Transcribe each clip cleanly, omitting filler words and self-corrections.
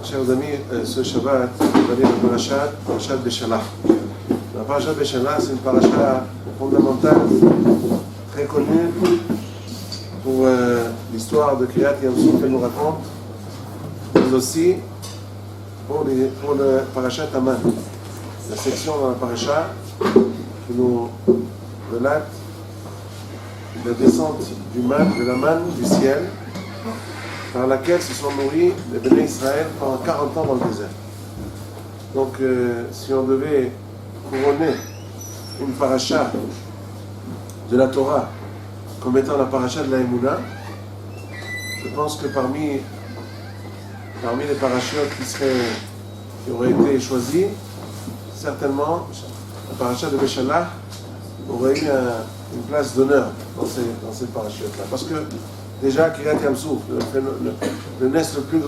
Chers amis, ce Shabbat, on va lire la parashat Beshalach. La parashat Beshalach, c'est une parashat fondamentale, très connue pour l'histoire de Kriyat Yam-Suf qu'elle nous raconte, mais aussi pour le parashat Aman, la section dans la parashat qui nous relate la descente du man, de la manne du ciel, par laquelle se sont nourris les Béné Israël pendant 40 ans dans le désert. Donc, si on devait couronner une paracha de la Torah comme étant la paracha de la Emouna, je pense que parmi les parachutes qui auraient été choisis, certainement, la paracha de Beshalach aurait eu une place d'honneur dans ces parachutes-là. Parce que déjà, Kriyat Yam-Suf, le nest le plus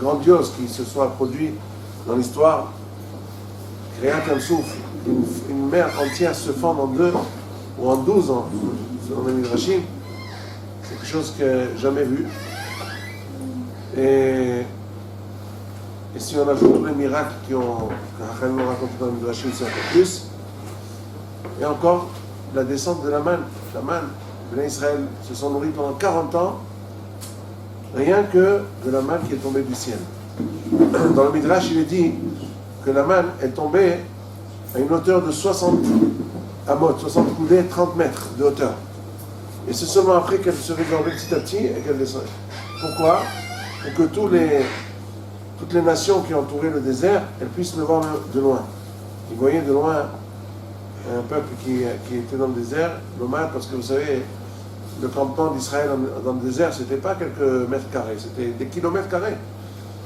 grandiose qui se soit produit dans l'histoire, Kriyat Yam-Suf, une mer entière se forme en 2 ou en 12 ans, selon les Midrashim, c'est quelque chose que j'ai jamais vu. Et si on ajoute tous les miracles que Hachamim nous raconté dans les Midrashim, c'est encore plus. Et encore, la descente de la manne. La manne, les Israël se sont nourris pendant 40 ans, rien que de la manne qui est tombée du ciel. Dans le Midrash, il est dit que la manne est tombée à une hauteur de 60 amot, 60 coudées, 30 mètres de hauteur. Et c'est seulement après qu'elle se résorbait petit à petit et qu'elle descendait. Pourquoi? Pour que toutes les nations qui entouraient le désert, elles puissent le voir de loin. Ils voyaient de loin un peuple qui était dans le désert, nomade, parce que vous savez, le campement d'Israël dans le désert, c'était pas quelques mètres carrés, c'était des kilomètres carrés.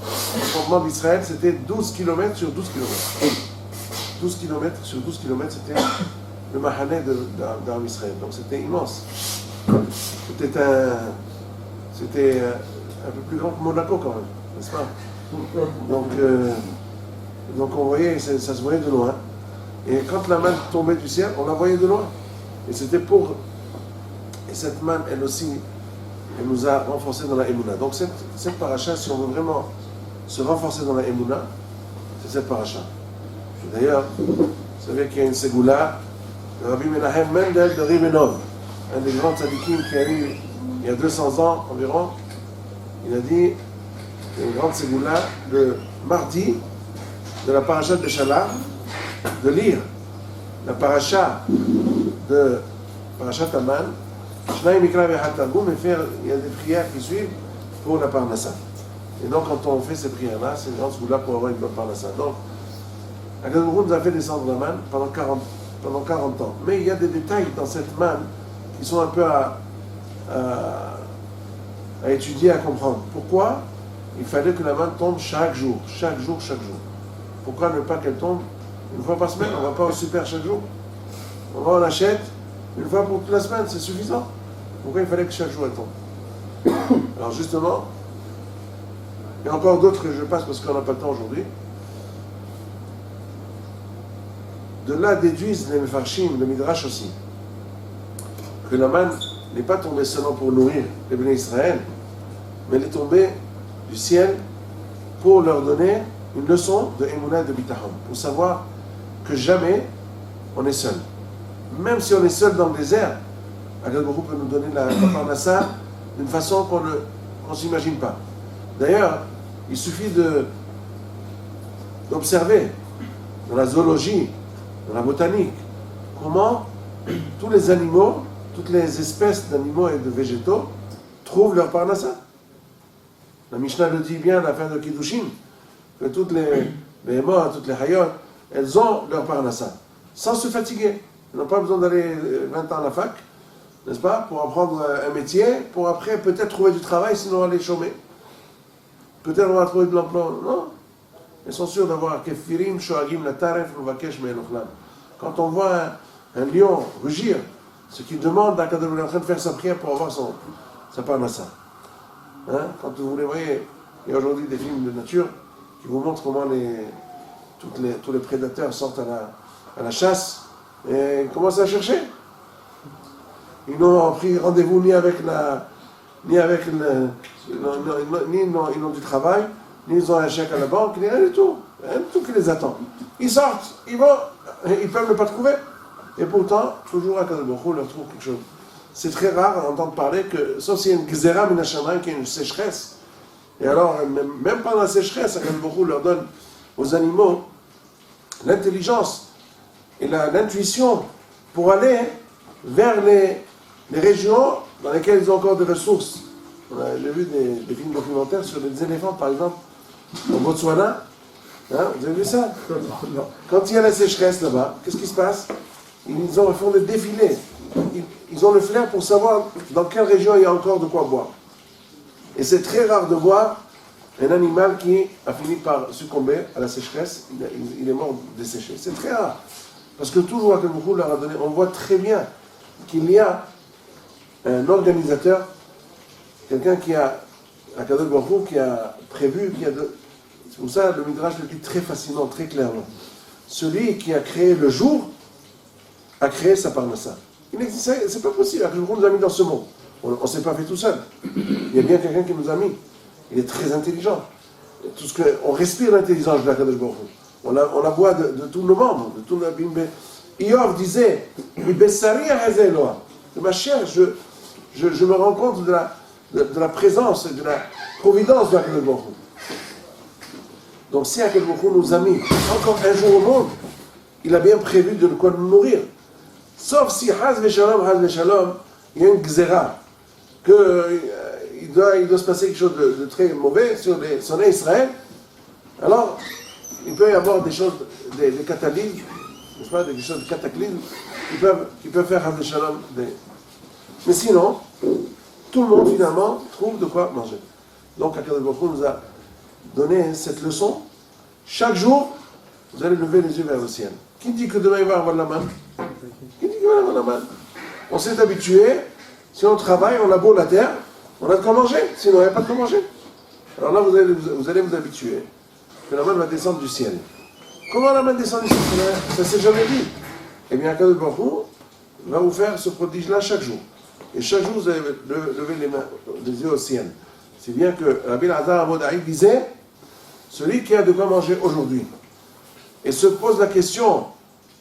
Le campement d'Israël, c'était 12 km sur 12 km. 12 km sur 12 km, c'était le Mahané d'Am Israël. Donc c'était immense. C'était un peu plus grand que Monaco quand même, n'est-ce pas? Donc on voyait, ça se voyait de loin. Et quand la manne tombait du ciel, on la voyait de loin. Et c'était et cette manne, elle aussi, elle nous a renforcés dans la Emouna. Donc cette paracha, si on veut vraiment se renforcer dans la Emouna, c'est cette paracha. Et d'ailleurs, vous savez qu'il y a une ségoula, le Rabbi Menahem Mendel de Ribenov, un des grands tzadikim qui a eu il y a 200 ans environ, il a dit, il y a une grande ségoula, le mardi de la paracha de Beshalach, de lire la paracha de Parashat Aman, Shnai Mikra V'Echad Targum, et il y a des prières qui suivent pour la Parnassa. Et donc quand on fait ces prières-là, c'est une grande ségoula pour avoir une bonne Parnassa. Donc, Akadosh Baruch Hu nous a fait descendre la manne pendant 40 ans. Mais il y a des détails dans cette manne qui sont un peu à étudier, à comprendre. Pourquoi il fallait que la manne tombe chaque jour? Pourquoi ne pas qu'elle tombe une fois par semaine? On ne va pas au super chaque jour. On achète une fois pour toute la semaine, c'est suffisant. Pourquoi il fallait que chaque jour elle tombe? Alors justement, il y a encore d'autres que je passe parce qu'on n'a pas le temps aujourd'hui. De là déduisent les Mefarshim, le Midrash aussi, que la manne n'est pas tombée seulement pour nourrir les Béné Israël, mais elle est tombée du ciel pour leur donner une leçon de Emouna et de Bitachon, pour savoir que jamais on est seul. Même si on est seul dans le désert, Akadosh Baruch Hu peut nous donner la Parnassa d'une façon qu'on ne s'imagine pas. D'ailleurs, il suffit d'observer dans la zoologie, dans la botanique, comment tous les animaux, toutes les espèces d'animaux et de végétaux trouvent leur Parnassa. La Mishnah le dit bien à la fin de Kiddushin, que toutes les morts, toutes les hayot, elles ont leur Parnassa, sans se fatiguer. Elles n'ont pas besoin d'aller 20 ans à la fac, n'est-ce pas, pour apprendre un métier, pour après peut-être trouver du travail, sinon aller chômer. Peut-être on va trouver de l'emploi. Non. Elles sont sûres d'avoir kefirim, shoagim, la taref, l'uvakesh, me'enochlam. Quand on voit un lion rugir, ce qui demande à Kadosh, il est en train de faire sa prière pour avoir sa parnassa. Hein? Quand vous les voyez, il y a aujourd'hui des films de nature qui vous montrent comment tous les prédateurs sortent à la chasse et commencent à chercher. Ils n'ont pris rendez-vous ni avec Ils n'ont du travail, ni ils ont un chèque à la banque, ni rien du tout. Rien du tout qui les attend. Ils sortent, ils vont, ils peuvent ne pas trouver. Et pourtant, toujours à Kadosh Baruch Hu leur trouve quelque chose. C'est très rare d'entendre parler que, sauf s'il y a une gzera minashamayim, qui est une sécheresse. Et alors, même pendant la sécheresse, Kadosh Baruch Hu leur donne aux animaux l'intelligence et l'intuition pour aller vers les régions dans lesquelles ils ont encore des ressources. J'ai vu des films documentaires sur les éléphants, par exemple, au Botswana. Hein, vous avez vu ça? Non. Quand il y a la sécheresse là-bas, qu'est-ce qui se passe? Ils font des défilés. Ils ont le flair pour savoir dans quelle région il y a encore de quoi boire. Et c'est très rare de voir un animal qui a fini par succomber à la sécheresse. Il est mort desséché. C'est très rare. Parce que toujours à Kadosh Baruch Hu leur a donné, on voit très bien qu'il y a un organisateur, quelqu'un qui a, à Kadosh Baruch Hu, qui a prévu, c'est pour ça le Midrash le dit très facilement, très clairement. Celui qui a créé le jour a créé sa parnassa. C'est pas possible, Kadosh Baruch Hu nous a mis dans ce monde. On ne s'est pas fait tout seul. Il y a bien quelqu'un qui nous a mis. Il est très intelligent. On respire l'intelligence de la Kadosh Baruch Hu. On la voit de tous nos membres, de tout notre bimbe. Iov disait, de ma chair, je me rends compte de la présence et de la providence de Akadosh Baruch Hu. Donc si Akadosh Baruch Hu nous a mis encore un jour au monde, il a bien prévu de quoi nous nourrir. Sauf si, haz v'shalom, il y a une gzera, qu'il doit se passer quelque chose de très mauvais sur les Israël, alors il peut y avoir des choses, des catalyses, n'est-ce pas, des choses de cataclysme, qui peuvent faire haz v'shalom. Mais sinon, tout le monde finalement trouve de quoi manger. Donc Akadosh Baruch Hu nous a donné cette leçon. Chaque jour, vous allez lever les yeux vers le ciel. Qui dit que demain il va avoir la manne? Qui dit qu'il va avoir la manne? On s'est habitué, si on travaille, on laboure la terre, on a de quoi manger, sinon il n'y a pas de quoi manger. Alors là, vous allez vous habituer que la manne va descendre du ciel. Comment la manne descend du ciel? Ça s'est jamais dit. Eh bien, Akadosh Baruch Hu va vous faire ce prodige-là chaque jour. Et chaque jour, vous allez lever les yeux au ciel. C'est bien que Rabbi Elazar Amodaï disait, celui qui a de quoi manger aujourd'hui, et se pose la question,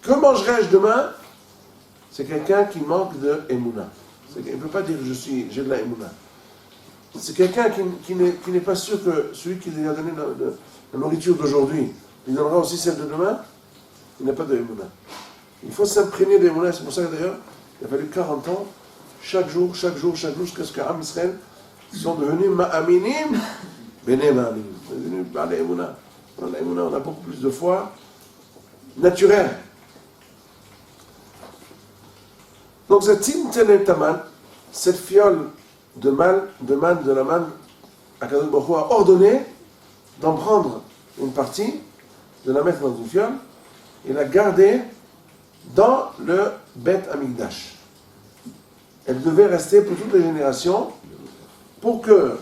que mangerai-je demain? C'est quelqu'un qui manque de Emouna. Il ne peut pas dire j'ai de la Emouna. C'est quelqu'un qui n'est pas sûr que celui qui lui a donné la nourriture d'aujourd'hui lui donnera aussi celle de demain. Il n'a pas de Emouna. Il faut s'imprégner de Emouna. C'est pour ça que d'ailleurs, il a fallu 40 ans, chaque jour, jusqu'à ce qu'Am Israël sont devenus Ma'aminim, Bene Ma'aminim. Devenus par les Emouna. Dans la Emouna, on a beaucoup plus de foi naturelle. Donc cette Tintenet Taman, cette fiole de la manne, Akadosh Baruch Hu a ordonné d'en prendre une partie, de la mettre dans une fiole et la garder dans le Beth Amikdash. Elle devait rester pour toutes les générations, pour que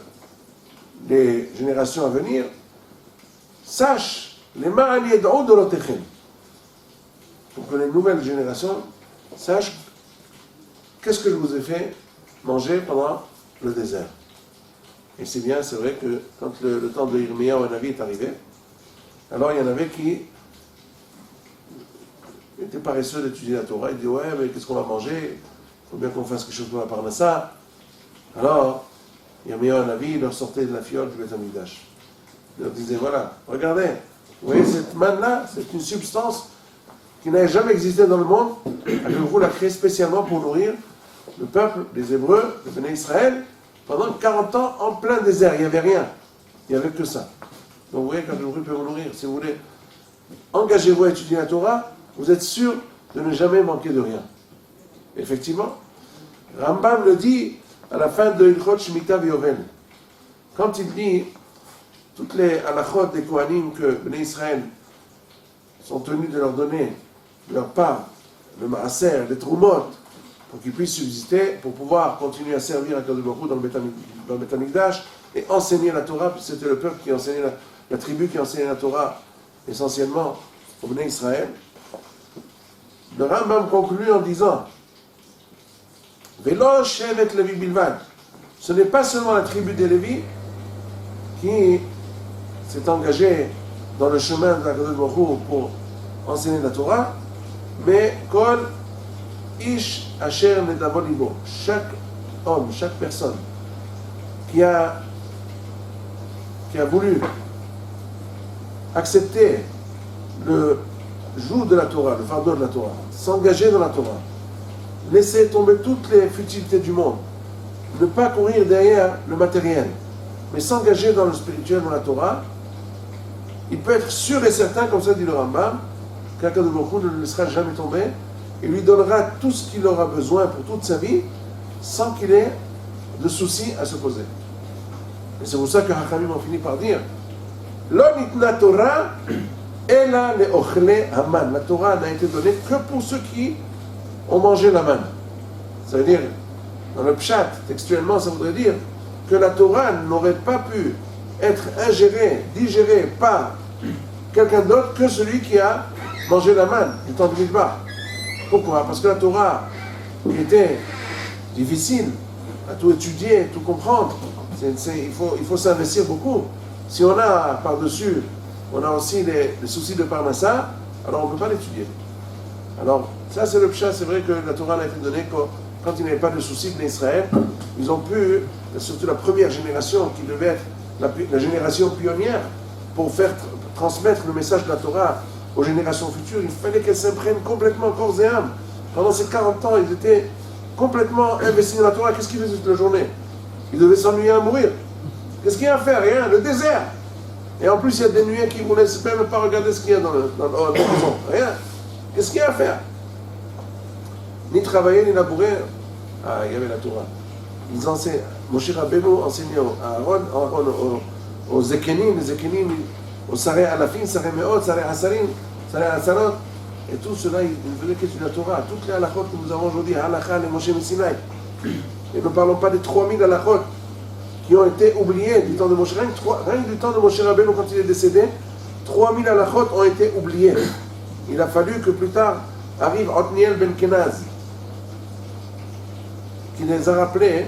les générations à venir sachent les ma'anied de l'otechem, pour que les nouvelles générations sachent qu'est-ce que je vous ai fait manger pendant le désert. Et c'est bien, c'est vrai que quand le temps de Yirmiyahu et Navi est arrivé, alors il y en avait qui étaient paresseux d'étudier la Torah. Ils disaient, ouais, mais qu'est-ce qu'on va manger? Il faut bien qu'on fasse quelque chose pour la parnassa. Alors, Yirmiyahu et Navi leur sortaient de la fiole du Beth Amikdash. Ils leur disaient, voilà, regardez, vous voyez cette manne-là, c'est une substance qui n'avait jamais existé dans le monde. Akadosh l'a créée spécialement pour nourrir le peuple des Hébreux, le Béné Israël, pendant 40 ans en plein désert. Il n'y avait rien. Il n'y avait que ça. Donc vous voyez qu'Akadosh peut vous nourrir. Si vous voulez, engagez-vous à étudier la Torah, vous êtes sûr de ne jamais manquer de rien. Effectivement, Rambam le dit à la fin de Ilchot Shemitah V'Yovel. Quand il dit toutes les halachot des Kohanim que Béné Israël sont tenus de leur donner leur part, le maaser, les trumot, pour qu'ils puissent subsister, pour pouvoir continuer à servir à Akadosh Baruch Hu dans le Beth Amikdash et enseigner la Torah, puisque c'était le peuple qui enseignait la tribu qui enseignait la Torah essentiellement au Béné Israël. Le Rambam conclut en disant Velo Shevet Levi Bilvad. Ce n'est pas seulement la tribu des Lévi, qui s'est engagé dans le chemin de la Kadosh Baruch Hu pour enseigner la Torah, mais Kol Ish Asher Nedavo Libo, chaque homme, chaque personne qui a voulu accepter le joug de la Torah, le fardeau de la Torah, s'engager dans la Torah, laisser tomber toutes les futilités du monde, ne pas courir derrière le matériel, mais s'engager dans le spirituel, dans la Torah, il peut être sûr et certain, comme ça dit le Rambam, qu'Akadosh Baruch Hu ne le laissera jamais tomber, et lui donnera tout ce qu'il aura besoin pour toute sa vie, sans qu'il ait de soucis à se poser. Et c'est pour ça que Hachamim ont fini par dire Lo nitna Torah ela le'ochle haman. La Torah n'a été donnée que pour ceux qui ont mangé la manne. Ça veut dire, dans le pshat, textuellement, ça voudrait dire que la Torah n'aurait pas pu être ingérée, digérée par quelqu'un d'autre que celui qui a mangé la manne du temps de Midbar. Pourquoi? Parce que la Torah était difficile à tout étudier, tout comprendre. Il faut s'investir beaucoup. Si on a par-dessus, on a aussi les soucis de Parnassa, alors on ne peut pas l'étudier. Alors, ça c'est le pshat, c'est vrai que la Torah a été donnée quand il n'y avait pas de soucis d'Israël. Ils ont pu, surtout la première génération qui devait être la génération pionnière, pour faire transmettre le message de la Torah aux générations futures, il fallait qu'elles s'imprègnent complètement corps et âme. Pendant ces 40 ans, ils étaient complètement investis dans la Torah. Qu'est-ce qu'ils faisaient toute la journée? Ils devaient s'ennuyer à mourir. Qu'est-ce qu'il y a à faire? Rien, le désert. Et en plus, il y a des nuées qui ne vous laissent même pas regarder ce qu'il y a dans la maison. Rien. Qu'est-ce qu'il y a à faire? Ni travailler, ni labourer. Ah, il y avait la Torah. Ils enseignaient. Moshe Rabbeinu enseignait à Aaron, aux Zekenim, les Zekenim, aux Sarei Alafim, Sarei Meot, Sarei Hasarim, Sarei Hasarot. Et tout cela, ils venaient qu'étudier la Torah. Toutes les halachot que nous avons aujourd'hui, halakha, les Moshe Messinaï. Et ne parlons pas des 3000 halachot qui ont été oubliés du temps de Moshe. Rien que du temps de Moshe Rabbeinu, quand il est décédé, 3000 halachot ont été oubliés. Il a fallu que plus tard arrive Otniel ben Kenaz, qui les a rappelés.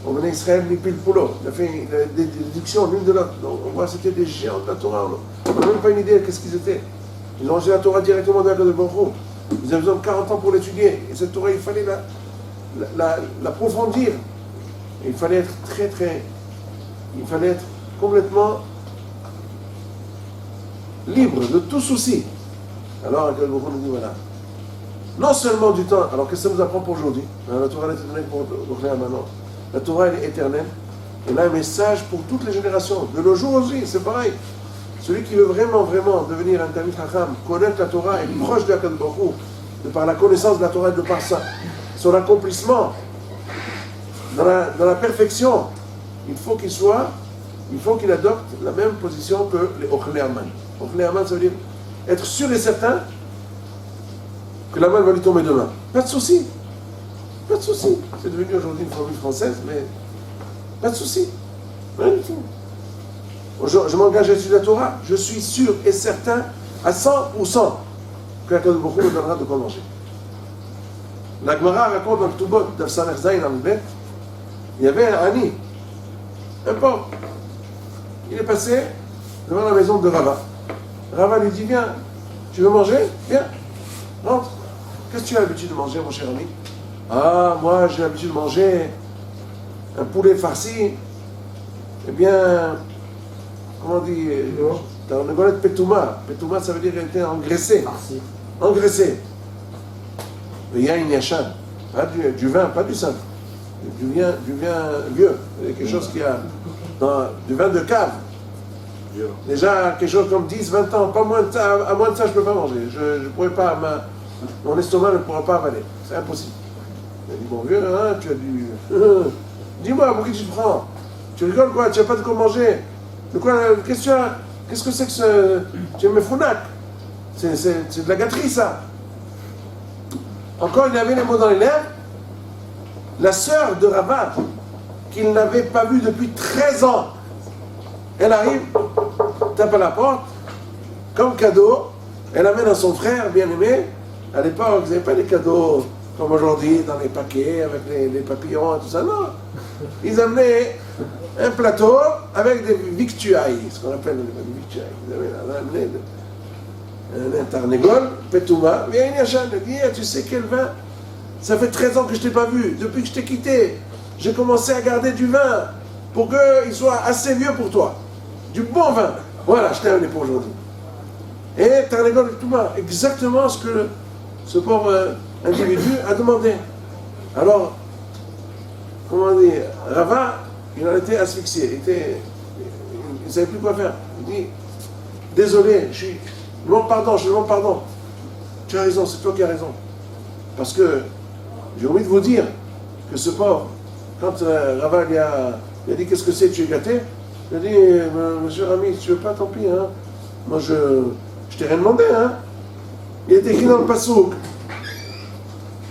On venait Israël Nipil Poulo. Il a fait des déductions l'une de l'autre. On voit que c'était des géants de la Torah. On n'a même pas une idée de qu'est-ce qu'ils étaient. Ils ont reçu la Torah directement de la Kadosh Baruch Hu. Ils avaient besoin de 40 ans pour l'étudier. Et cette Torah, il fallait l'approfondir. Il fallait être il fallait être complètement libre de tout souci. Alors, la Kadosh Baruch Hu nous dit voilà. Non seulement du temps. Alors, qu'est-ce que ça nous apprend pour aujourd'hui? La Torah est éternelle pour maintenant. La Torah, elle est éternelle. Elle a un message pour toutes les générations. De nos jours aussi, c'est pareil. Celui qui veut vraiment devenir un Talmid Chacham, connaître la Torah, être proche de Akadosh Baruch Hu, de par la connaissance de la Torah, de par son accomplissement, dans la perfection, il faut qu'il adopte la même position que les Ochlei Haman. Ochlei Haman, ça veut dire être sûr et certain que la main va lui tomber demain. Pas de souci. Pas de souci. C'est devenu aujourd'hui une formule française, mais pas de souci. Rien du tout. Je m'engage à étudier la Torah. Je suis sûr et certain à 100% que la Kadosh Baruch Hu me donnera de quoi manger. La Gemara raconte dans le Ktubot d'Afsaner Zayin en Bet, il y avait un Ani, un pauvre. Il est passé devant la maison de Rava. Rava lui dit viens, tu veux manger? Viens, rentre. Qu'est-ce que tu as l'habitude de manger, mon cher ami? Ah, moi j'ai l'habitude de manger un poulet farci, eh bien, comment on dit, dans le golette pétouma. Pétouma, ça veut dire qu'elle était engraissée. Engraissée. Mais il y a une yachan, pas du vin, pas du sang. Du vin vieux. Il y a quelque chose qui a du vin de cave. Déjà, quelque chose comme 10, 20 ans, pas moins de ça, à moins de ça, je ne peux pas manger. Je ne pourrais pas, mon estomac ne pourra pas avaler. C'est impossible. Il a dit, bon vieux, hein, tu as du... Dis-moi, pour qui tu te prends? Tu rigoles quoi? Tu n'as pas de quoi manger? De quoi? Qu'est-ce que tu as? Qu'est-ce que c'est que ce... Tu es mefounak? C'est de la gâterie, ça. Encore, il avait les mots dans les lèvres. La sœur de Rava, qu'il n'avait pas vue depuis 13 ans, elle arrive, tape à la porte, comme cadeau, elle amène à son frère bien-aimé. À l'époque, vous n'avez pas des cadeaux comme aujourd'hui, dans les paquets, avec les papillons et tout ça, non. Ils amenaient un plateau avec des victuailles, ce qu'on appelle les victuailles. Vous avez un tarnégol, Petouma, viens Yachan, il dit, tu sais quel vin? Ça fait 13 ans que je ne t'ai pas vu, depuis que je t'ai quitté. J'ai commencé à garder du vin pour qu'il soit assez vieux pour toi. Du bon vin. Voilà, je t'ai amené pour aujourd'hui. Et tarnégol, Petouma, exactement ce que ce pauvre individu a demandé. Alors, comment dire, Rava, il en était asphyxié, il ne savait plus quoi faire. Il dit, désolé, je demande pardon. Tu as raison, c'est toi qui as raison. Parce que j'ai envie de vous dire que ce pauvre, quand Rava lui a dit qu'est-ce que c'est, tu es gâté, il a dit, monsieur Rami, si tu veux pas, tant pis, hein. Moi je t'ai rien demandé, hein. Il est écrit dans le pasouk,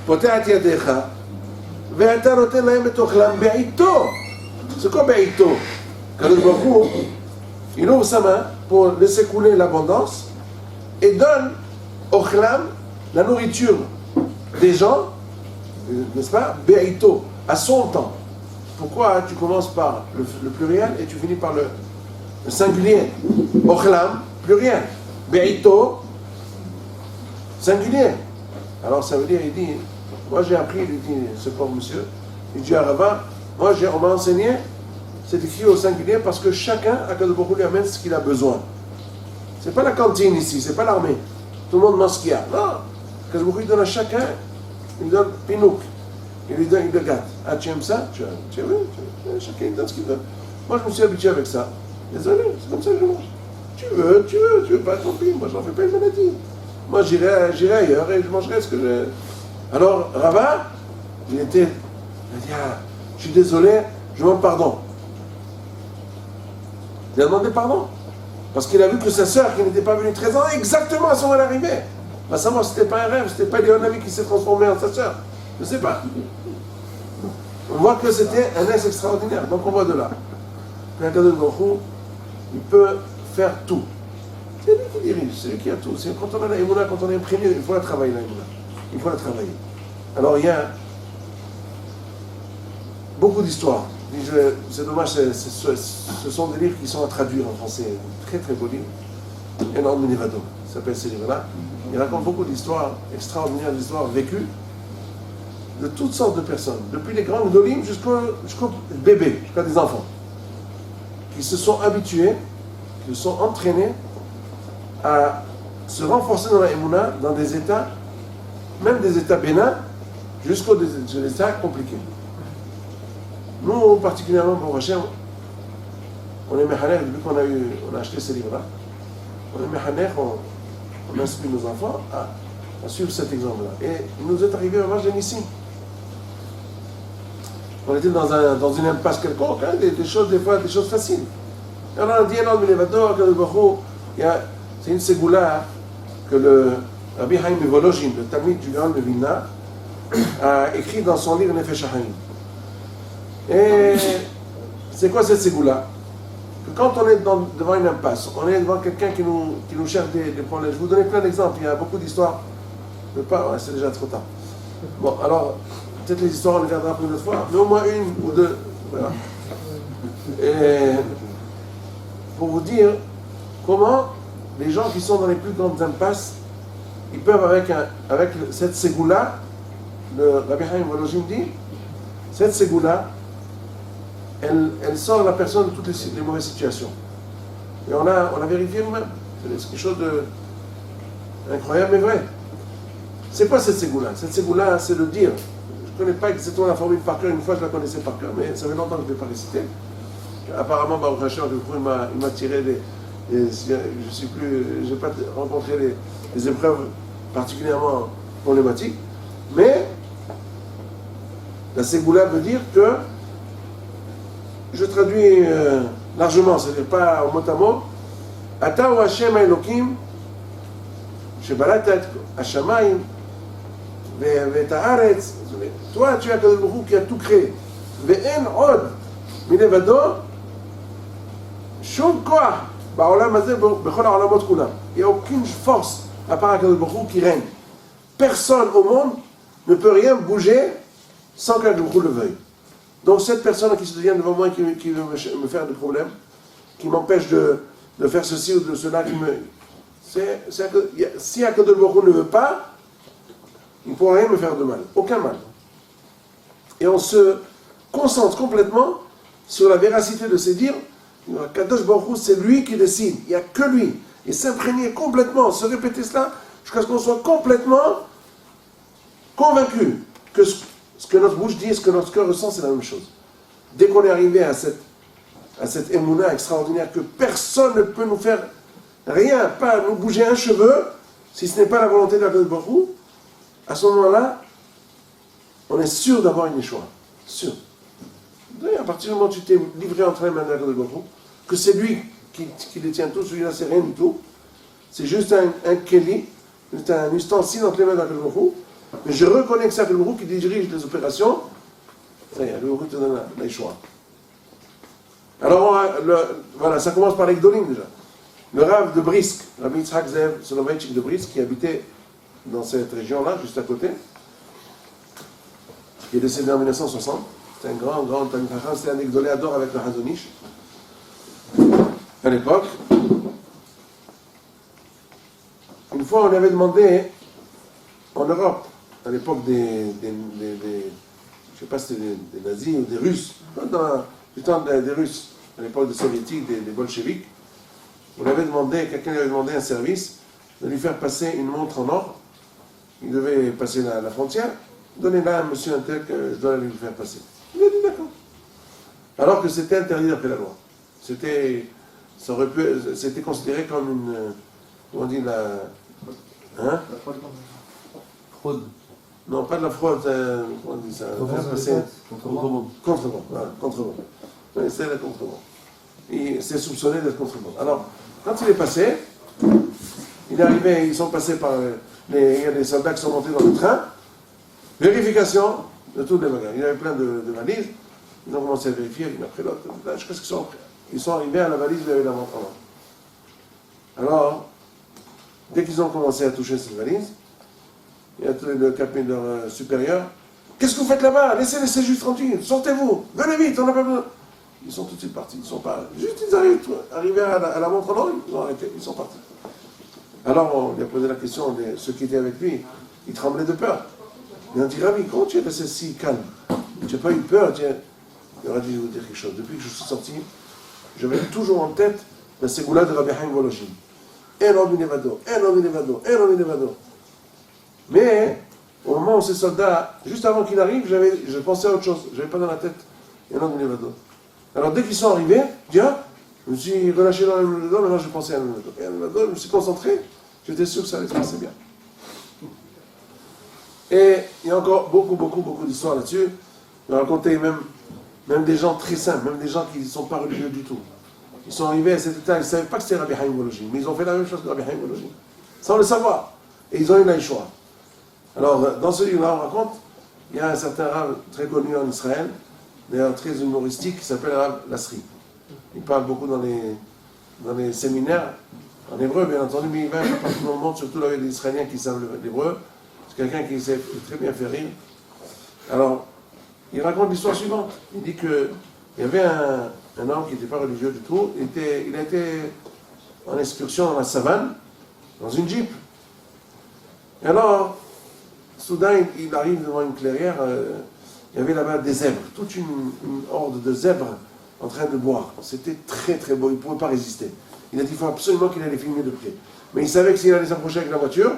Poteat yadecha, ve'ata noten lahem et ochlam be'ito. C'est quoi be'ito? Kadosh Baruch Hu, il ouvre sa main pour laisser couler l'abondance et donne ochlam, la nourriture des gens, n'est-ce pas, be'ito, à son temps. Pourquoi tu commences par le pluriel et tu finis par le singulier? Ochlam, pluriel. Be'ito, singulier. Alors ça veut dire, il dit, moi j'ai appris, il dit, ce pauvre monsieur, il dit à Rava, moi on m'a enseigné, c'est écrit au singulier parce que chacun, à Kadosh Baruch Hu, lui amène ce qu'il a besoin. C'est pas la cantine ici, c'est pas l'armée. Tout le monde mange ce qu'il y a. Non, Kadosh Baruch Hu, il donne à chacun, il donne pinouk. Il lui donne, il le gâte. Ah, tu aimes ça? Tu veux, chacun il donne ce qu'il veut. Moi, je me suis habitué avec ça. Désolé, c'est comme ça que je mange. Tu veux pas, tant pis. Moi, j'en fais pas une maladie. Moi, j'irai ailleurs et je mangerai ce que j'ai. Alors, Rava, il a dit, ah, je suis désolé, je demande pardon. Il a demandé pardon. Parce qu'il a vu que sa sœur, qui n'était pas venue 13 ans, exactement à son moment d'arrivée. À savoir, c'était pas un rêve, c'était pas Léonavi qui s'est transformé en sa sœur. Je ne sais pas. On voit que c'était un être extraordinaire. Donc on voit de là. Kadosh Baruch Hu, il peut faire tout. C'est lui qui dirige, c'est lui qui a tout. C'est quand on a la émouna, quand on est imprégné, il faut la travailler, la émouna. Il faut la travailler. Alors il y a beaucoup d'histoires. C'est dommage, ce sont des livres qui sont à traduire en français. Très très beaux livres. Énorme Nevado, ça s'appelle ces livres-là. Il raconte beaucoup d'histoires extraordinaires, d'histoires vécues de toutes sortes de personnes, depuis les grands golim jusqu'aux bébés, jusqu'à des enfants, qui se sont habitués, qui se sont entraînés à se renforcer dans la émouna, dans des états, même des états bénins, jusqu'aux des états compliqués. Nous, particulièrement pour Hachem, on est méhanech, depuis qu'on a acheté ces livres-là, on est méhanech, on inspire nos enfants à suivre cet exemple-là. Et il nous est arrivé un match de Nissim. On était dans une impasse quelconque, hein, des choses, des fois, des choses faciles. Et on a dit, c'est une ségoula que le Rabbi Haïm Volozhin, le Talmid du Grand de Vilna, a écrit dans son livre Nefesh HaHaim. Et c'est quoi cette ségoula? Que quand on est devant une impasse, on est devant quelqu'un qui nous cherche des problèmes. Je vais vous donner plein d'exemples, il y a beaucoup d'histoires. Ouais, c'est déjà trop tard. Bon, alors, peut-être les histoires, on les verra une autre fois, mais au moins une ou deux. Voilà. Et pour vous dire comment les gens qui sont dans les plus grandes impasses, ils peuvent avec cette ségoula, le Rabbi Haïm Volozhin dit, cette ségoula, elle sort la personne de toutes les mauvaises situations. Et on a vérifié nous-mêmes. C'est quelque chose d'incroyable mais vrai. C'est quoi cette ségoula? Cette ségoula, c'est de dire, je ne connais pas exactement la formule par cœur, une fois je la connaissais par cœur, mais ça fait longtemps que je ne l'ai pas récité. Apparemment, Baruch Hashem, il m'a tiré je n'ai pas rencontré des épreuves particulièrement problématiques, mais la ségoula veut dire que, je traduis largement, c'est-à-dire pas au mot à mot, Ata ou Hashem Elokim, Shebarat Hashamayim, ואת הארץ, toi tu es Akadosh Baruch Hu qui a tout créé, ואין עוד מלבדו שום כוח בעולם הזה, בכל העולמות כולם. Il n'y a aucune force à part Akadosh Baruch Hu qui règne. Personne au monde ne peut rien bouger sans qu'Akadosh Baruch Hu le veuille. Donc cette personne qui se tient devant moi, qui veut me faire des problèmes, qui m'empêche de faire ceci ou de cela, si Akadosh Baruch Hu ne veut pas, il ne pourra rien me faire de mal, aucun mal. Et on se concentre complètement sur la véracité de ces dires. Akadosh Baruch Hu, c'est lui qui décide, il n'y a que lui. Et s'imprégner complètement, se répéter cela, jusqu'à ce qu'on soit complètement convaincu que ce que notre bouche dit et ce que notre cœur ressent, c'est la même chose. Dès qu'on est arrivé à cette émouna extraordinaire que personne ne peut nous faire rien, pas nous bouger un cheveu, si ce n'est pas la volonté d'Akadosh Baruch Hu, à ce moment-là, on est sûr d'avoir une Yeshua. Sûr. Et à partir du moment où tu t'es livré entre les mains d'Akadosh Baruch Hu, que c'est lui qui détient tout, celui-là c'est rien du tout, c'est juste un keli, c'est un ustensile entre les mains d'Akadosh Baruch Hu, mais je reconnais que c'est Akadosh Baruch Hu qui dirige les opérations, ça y est, le Baruch Hu te donne la Yeshua. Alors, voilà, ça commence par les Gdolim déjà. Le Rav de Brisk, Rabbi Yitzhak Zev Soloveitchik de Brisk, qui habitait dans cette région-là, juste à côté, qui est décédé en 1960. C'était un grand Talmid Chacham, c'était un des Gdoléadors avec le Hazon Ish. À l'époque, une fois on lui avait demandé, en Europe, à l'époque je ne sais pas si c'était des nazis ou des Russes, du temps des Russes, à l'époque des soviétiques, des bolcheviks, quelqu'un lui avait demandé un service, de lui faire passer une montre en or. Il devait passer la frontière. Donnez-la à un monsieur un tel que je dois lui faire passer. Il a dit d'accord. Alors que c'était interdit d'après la loi. C'était considéré comme une... Comment on dit la... Hein? La fraude. Non, pas de la fraude. Comment on dit ça? Contrebande. Contrebande. Oui, c'est la contrebande. C'est soupçonné d'être contrebande. Alors, quand il est passé, il est arrivé, ils sont passés par... Il y a des soldats qui sont montés dans le train. Vérification de tous les bagages. Il y avait plein de valises. Ils ont commencé à vérifier l'une après l'autre. Ils sont arrivés à la valise où il y avait la montre en or. Alors, dès qu'ils ont commencé à toucher cette valise, il y a le capitaine supérieur. Qu'est-ce que vous faites là-bas? Laissez juste tranquille. Sortez-vous. Venez vite, on n'a pas besoin. Ils sont tout de suite partis. Ils sont pas... Juste, ils arrivés à la montre en or, ils ont arrêté. Ils sont partis. Alors, on lui a posé la question, ceux qui étaient avec lui, ils tremblaient de peur. Ils ont dit, Rabbi, comment tu es resté si calme? Tu n'as pas eu peur? Il aurait dit, je vais vous dire quelque chose. Depuis que je suis sorti, j'avais toujours en tête la ségoula de Rabbi Haim Voloshin. Un homme Nevado. Mais, au moment où ces soldats, juste avant qu'il arrive, je pensais à autre chose. Je n'avais pas dans la tête un homme Nevado. Alors, dès qu'ils sont arrivés, je me suis relâché dans le Nevado, maintenant je pensais à un Nevado. Et un Nevado, je me suis concentré, j'étais sûr que ça allait se passer bien. Et il y a encore beaucoup d'histoires là-dessus. On a raconté même des gens très simples, même des gens qui ne sont pas religieux du tout. Ils sont arrivés à cet état, ils ne savaient pas que c'était Rabbi Haim Voloshin, mais ils ont fait la même chose que Rabbi Haim Voloshin, sans le savoir. Et ils ont eu la Yeshua. Alors, dans ce livre-là, on raconte, il y a un certain Rav très connu en Israël, d'ailleurs très humoristique, qui s'appelle Rav Lasri. Il parle beaucoup dans les séminaires, en hébreu bien entendu, mais il va partout dans le monde, surtout avec les Israéliens qui savent l'hébreu. C'est quelqu'un qui sait très bien faire rire. Alors, il raconte l'histoire suivante. Il dit qu'il y avait un homme qui n'était pas religieux du tout. Il a été en excursion dans la savane, dans une jeep. Et alors, soudain, il arrive devant une clairière. Il y avait là-bas des zèbres, toute une horde de zèbres en train de boire. C'était très beau, il ne pouvait pas résister. Il a dit qu'il faut absolument qu'il allait les filmer de près. Mais il savait que s'il allait s'approcher avec la voiture,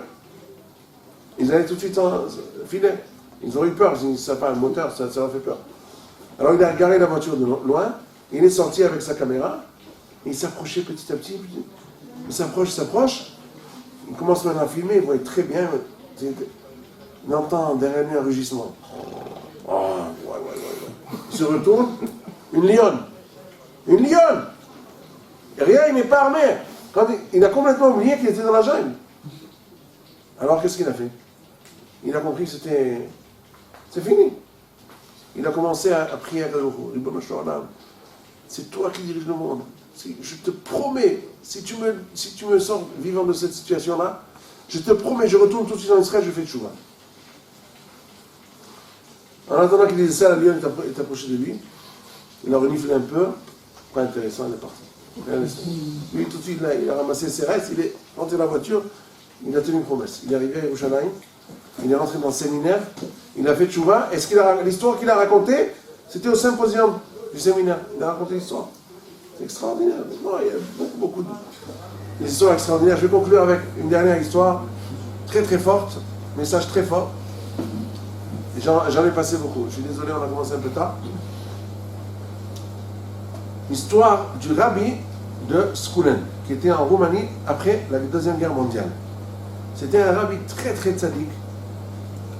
ils allaient tout de suite filer. Ils ont eu peur, ils ne savaient pas, le moteur, ça leur fait peur. Alors il a garé la voiture de loin, il est sorti avec sa caméra, et il s'approchait petit à petit, il s'approche, il commence maintenant à filmer, il voit très bien, il entend derrière lui un rugissement. Oh, ouais. Il se retourne, une lionne. Et rien, il n'est pas armé. Il a complètement oublié qu'il était dans la jungle. Alors qu'est-ce qu'il a fait? Il a compris que c'est fini. Il a commencé à prier à Dieu. C'est toi qui diriges le monde. Je te promets, si tu me sors vivant de cette situation-là, je te promets, je retourne tout de suite en Israël, je fais tchouva. En attendant qu'il disait ça, la lionne est approchée de lui. Il a reniflé un peu. Pas intéressant, il est parti. Lui, tout de suite, là, il a ramassé ses restes. Il est rentré dans la voiture. Il a tenu une promesse. Il est arrivé à Yerushalayim. Il est rentré dans le séminaire. Il a fait tchouva. L'histoire qu'il a racontée, c'était au symposium du séminaire. Il a raconté l'histoire. C'est extraordinaire. Non, il y a beaucoup d'histoires extraordinaires. Je vais conclure avec une dernière histoire très très forte. Message très fort. J'en ai passé beaucoup. Je suis désolé, on a commencé un peu tard. L'histoire du rabbi de Skulen, qui était en Roumanie après la Deuxième Guerre mondiale. C'était un rabbi très très tzaddik,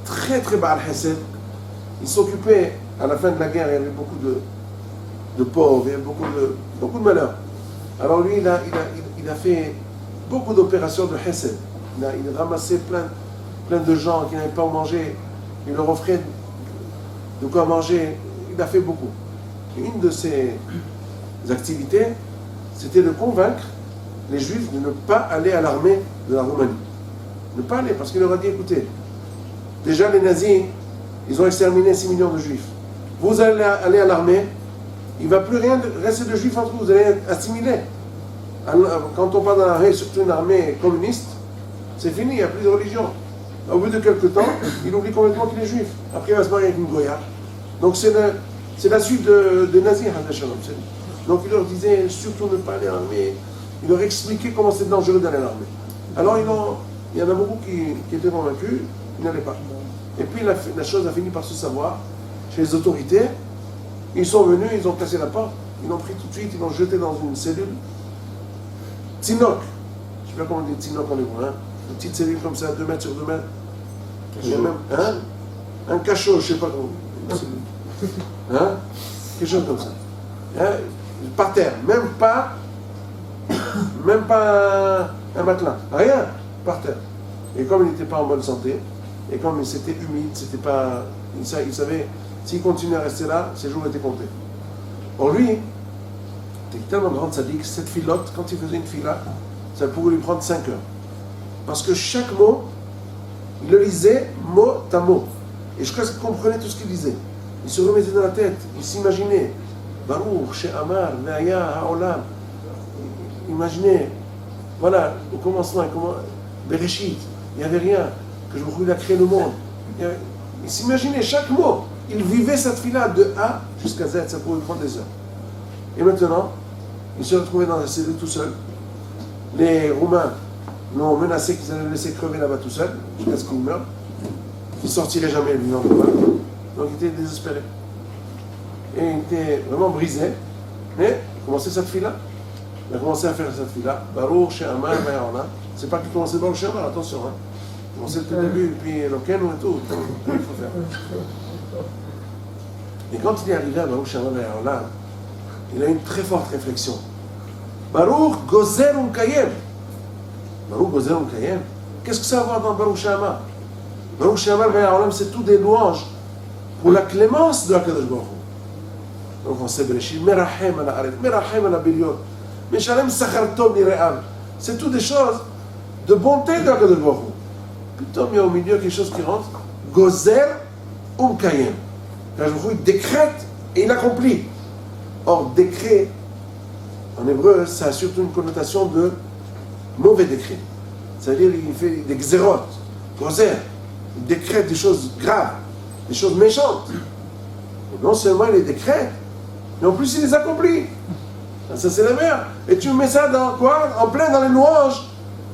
très très Baal Hesed. Il s'occupait, à la fin de la guerre, il y avait beaucoup de pauvres, il y avait beaucoup de malheurs. Alors lui, il a fait beaucoup d'opérations de Hesed. Il a ramassé plein de gens qui n'avaient pas à manger. Il leur offrait de quoi manger. Il a fait beaucoup. Une de ses activités, c'était de convaincre les Juifs de ne pas aller à l'armée de la Roumanie. Ne pas aller, parce qu'il leur a dit, écoutez, déjà les nazis, ils ont exterminé 6 millions de Juifs. Vous allez aller à l'armée, il ne va plus rien rester de Juifs entre vous, vous allez être assimilés. Quand on part dans l'armée, surtout une armée communiste, c'est fini, il n'y a plus de religion. Au bout de quelques temps, il oublie complètement qu'il est juif. Après, il va se marier avec une Goya. Donc c'est la suite des nazis. Donc il leur disait surtout ne pas aller à l'armée. Il leur expliquait comment c'est dangereux d'aller à l'armée. Alors il y en a beaucoup qui étaient convaincus, ils n'allaient pas. Et puis la chose a fini par se savoir chez les autorités. Ils sont venus, ils ont cassé la porte, ils l'ont pris tout de suite, ils l'ont jeté dans une cellule. Tzinok. Je ne sais pas comment on dit Tzinok en hébreu. Une petite cellule comme ça, 2 mètres sur 2 mètres. Il y a même, un cachot, je ne sais pas comment. Quelque chose comme ça. Par terre, même pas un matelas, rien, par terre. Et comme il n'était pas en bonne santé, et comme c'était humide, il savait, s'il continuait à rester là, ses jours étaient comptés. Or lui, il était tellement grand sadique, cette filote, quand il faisait une fila, ça pouvait lui prendre 5 heures. Parce que chaque mot, il le lisait mot à mot. Et je crois qu'il comprenait tout ce qu'il disait. Il se remettait dans la tête, il s'imaginait. Baruch, chez Amar, Veaya, Haolam. Imaginez, voilà, au commencement, Bereshit, il n'y avait rien, que je me il a créé le monde. Il s'imaginait chaque mot. Il vivait cette fila de A jusqu'à Z, ça pouvait prendre des heures. Et maintenant, il se retrouvait dans la cellule tout seul. Les Roumains l'ont menacé qu'ils allaient le laisser crever là-bas tout seul, jusqu'à ce qu'il meure. Il ne sortirait jamais vivant de là. Donc il était désespéré. Et il était vraiment brisé. Mais il commençait cette fila. Il a commencé à faire cette fila. Baruch, chez Amar, Ve'orna. C'est pas qu'il commençait Baruch, chez Amar, attention. Il commençait tout le début, puis Elokeinu et tout. Il faut faire. Et quand il est arrivé à Baruch, chez Amar, Ve'orna, il a eu une très forte réflexion. Baruch, Gozer Kayem. Baruch Gozer Kayem. Qu'est-ce que ça va avoir dans Baruch Shama? Baruch Shama, c'est tout des louanges pour la clémence de HaKadosh Baruch Hu. Donc on sait Bereshit, Merachem ala Aret, Merachem ala Biliot, Meshalem Sachar Tov Nire'av. C'est tout des choses de bonté de HaKadosh Baruch Hu. Plutôt, il y a au milieu quelque chose qui rentre, Gozer Kayem. HaKadosh Baruch Hu, il décrète et il accomplit. Or, décret, en hébreu, ça a surtout une connotation de mauvais décret. C'est-à-dire qu'il fait des xérotes, gozer, il décrète des choses graves, des choses méchantes. Et non seulement il les décrète, mais en plus il les accomplit. Ça c'est la merde. Et tu mets ça dans quoi? En plein dans les louanges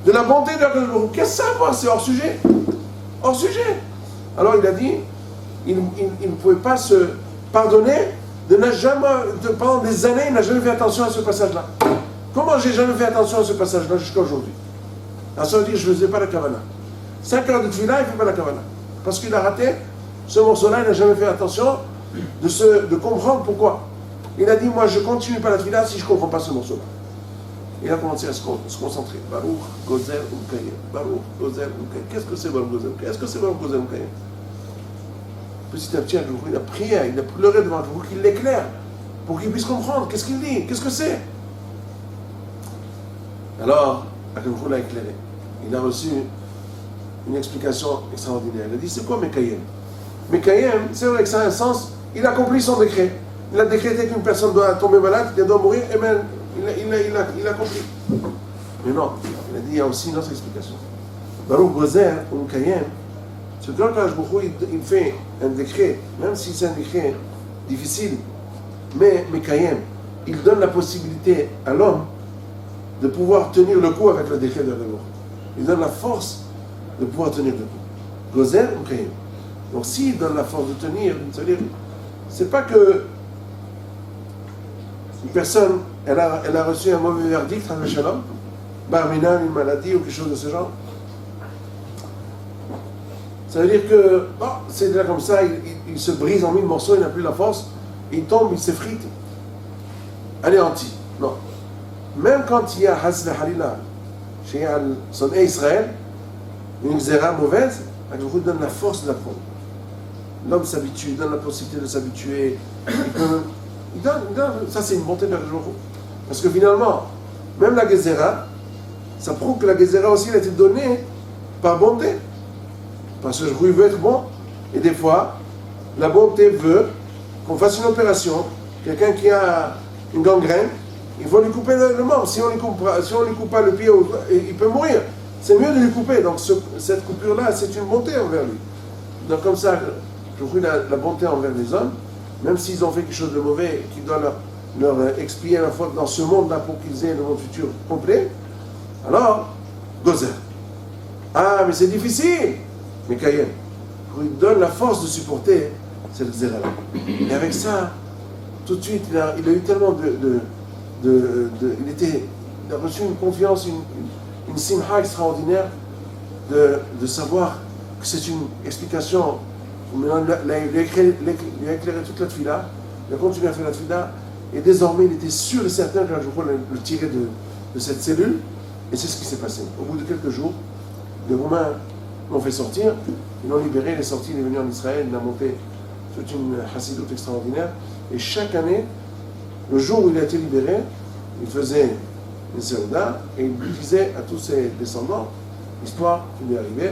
de la bonté de HaKadosh. Qu'est-ce que ça va? C'est hors sujet. Hors sujet. Alors il a dit, il ne pouvait pas se pardonner pendant des années, il n'a jamais fait attention à ce passage-là. Comment j'ai jamais fait attention à ce passage-là jusqu'à aujourd'hui? Alors ça veut dire que je ne faisais pas la kavana. 5 heures de tefila, il ne fait pas la kavana. Parce qu'il a raté ce morceau-là, il n'a jamais fait attention de comprendre pourquoi. Il a dit, moi je ne continue pas la tefila si je ne comprends pas ce morceau-là. Il a commencé à se concentrer. Baruch, Gozer, Ukayem. Baruch, Gozer, Ukayem. Qu'est-ce que c'est Baruch, Gozer, Ukayem? Est-ce que c'est Baruch, Gozer, Ukayem? Petit à petit, il a prié, il a pleuré devant Dieu pour qu'il l'éclaire, pour qu'il puisse comprendre. Qu'est-ce qu'il dit? Qu'est-ce que c'est? Alors, Akadosh l'a éclairé. Il a reçu une explication extraordinaire. Il a dit, c'est quoi Mekayem? Mekayem, c'est vrai que ça a un sens, il accomplit son décret. Il a décrété qu'une personne doit tomber malade, qu'elle doit mourir, et bien il a accompli. Mais non, il a dit, il y a aussi une autre explication. Baruch Gozer, ou Mekayem, c'est quand il fait un décret, même si c'est un décret difficile, mais Mekayem, il donne la possibilité à l'homme de pouvoir tenir le coup avec le décret de Dieu. Il donne la force de pouvoir tenir le coup. Gozer ou Mekayem. Donc s'il donne la force de tenir, ça veut dire, c'est pas que une personne, elle a reçu un mauvais verdict, un shalom, barmina, une maladie ou quelque chose de ce genre. Ça veut dire que, oh, c'est déjà comme ça, il se brise en 1000 morceaux, il n'a plus la force, il tombe, il s'effrite, anéanti. Non. Même quand il y a Hasla Halila, chez son Israël, une zéra mauvaise, il donne la force de la prendre. L'homme s'habitue, donne la possibilité de s'habituer. Il donne, ça c'est une bonté de la jour. Parce que finalement, même la Gezerah, ça prouve que la Gezerah aussi a été donnée par bonté. Parce que je veut être bon, et des fois, la bonté veut qu'on fasse une opération. Quelqu'un qui a une gangrène, il faut lui couper le membre. Si on ne lui coupe pas le pied, il peut mourir. C'est mieux de lui couper. Donc cette coupure-là, c'est une bonté envers lui. Donc comme ça, je trouve la bonté envers les hommes, même s'ils ont fait quelque chose de mauvais, qui doit leur expier la faute dans ce monde-là pour qu'ils aient le monde futur complet. Alors, Gozer. Ah, mais c'est difficile. Mais Kayem, il donne la force de supporter cette zéra-là. Et avec ça, tout de suite, il a eu tellement il a reçu une confiance, une simha extraordinaire de savoir que c'est une explication. Maintenant, il a éclairé toute la tfila, il a continué à faire la tfila, et désormais il était sûr et certain qu'un jour le tirer de cette cellule, et c'est ce qui s'est passé. Au bout de quelques jours, les Romains l'ont fait sortir, ils l'ont libéré, il est sorti, il est venu en Israël, il a monté toute une chassidoute extraordinaire, et chaque année, le jour où il a été libéré, il faisait une seuda, et il disait à tous ses descendants l'histoire qui lui est arrivée,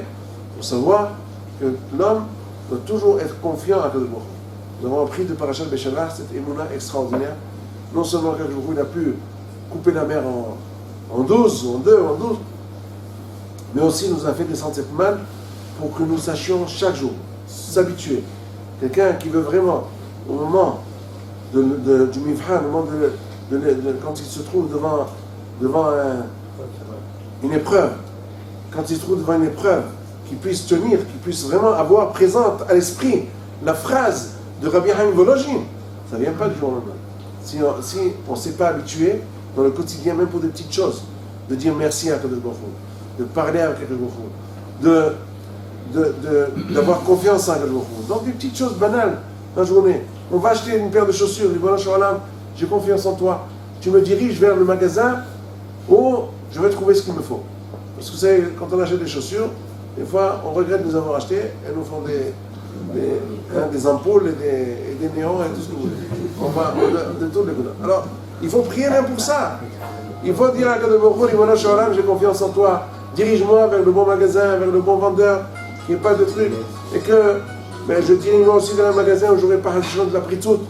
pour savoir que l'homme doit toujours être confiant à Kadosh Baruch Hu. Nous avons appris de Parashat Beshalach cette émouna extraordinaire. Non seulement Kadosh Baruch Hu, il a pu couper la mer en 12, ou en 2, ou en 12, mais aussi nous a fait descendre cette manne pour que nous sachions chaque jour s'habituer. Quelqu'un qui veut vraiment, au moment du mifhan, au moment quand il se trouve devant une épreuve, quand il se trouve devant une épreuve, qu'il puisse tenir, qu'il puisse vraiment avoir présente à l'esprit la phrase de Rabbi Haim Volozhin. Ça ne vient pas du jour au lendemain. Si on ne s'est pas habitué dans le quotidien, même pour des petites choses, de dire merci à Kadosh Baruch Hu, de parler avec Kadosh Baruch Hu, d'avoir confiance en Kadosh Baruch Hu. Donc des petites choses banales dans la journée. On va acheter une paire de chaussures, j'ai confiance en toi. Tu me diriges vers le magasin où je vais trouver ce qu'il me faut. Parce que vous savez, quand on achète des chaussures, des fois, on regrette de les avoir achetées. Elles nous font des ampoules et des néons et tout ce que vous voulez. On va de toutes les couleurs. Alors, il faut prier même pour ça. Il faut dire à Kadosh Baruch Hu, j'ai confiance en toi. Dirige-moi vers le bon magasin, vers le bon vendeur, qu'il n'y ait pas de trucs. Et que je dirige-moi aussi dans un magasin où je n'aurai pas de la pritoute.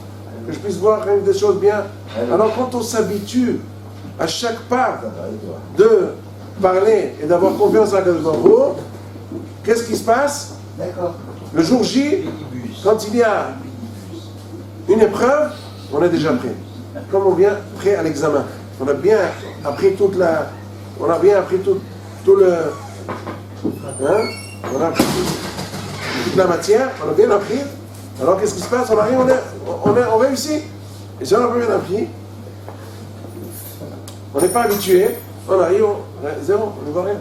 Que je puisse voir quand même des choses bien. Alors, quand on s'habitue à chaque pas de parler et d'avoir confiance en Kadosh Baruch Hu, qu'est-ce qui se passe? Le jour J, quand il y a une épreuve, on est déjà prêt. Comme on vient prêt à l'examen. On a bien appris tout le... Hein? On a appris toute la matière, on a bien appris. Alors qu'est-ce qui se passe? On arrive, on réussit. Et si on n'a pas bien appris, on n'est pas habitué, on arrive, zéro, on ne voit rien.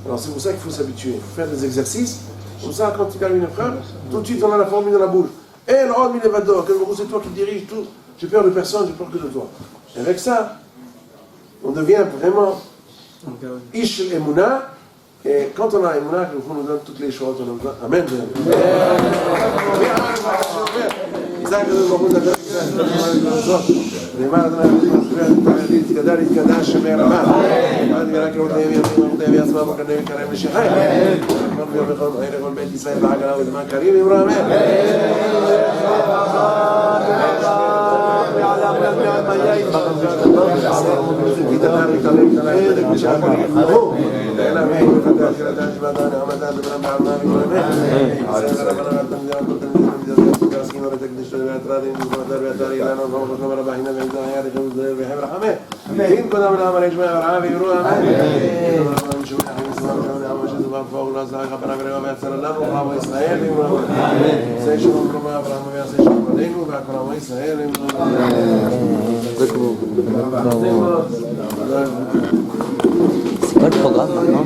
Alors c'est pour ça qu'il faut s'habituer, il faut faire des exercices. Comme ça, quand il y a une épreuve, tout de suite on a la formule dans la bouche. Et l'homme il est vador, c'est toi qui dirige tout. J'ai peur de personne, j'ai peur que de toi. Et avec ça, on devient vraiment Ish Emouna. Et quand on a Emouna, on nous donne toutes les choses. Amen. Amen. ותגלה קראותיהם וירדים עמודיהם ויעצמם וקרניהם וקראים לשכם. כל ביום בכל מהיר לכל בית ישראל בעגלה ובזמן קריב אמרו אמן. C'est pas le programme maintenant.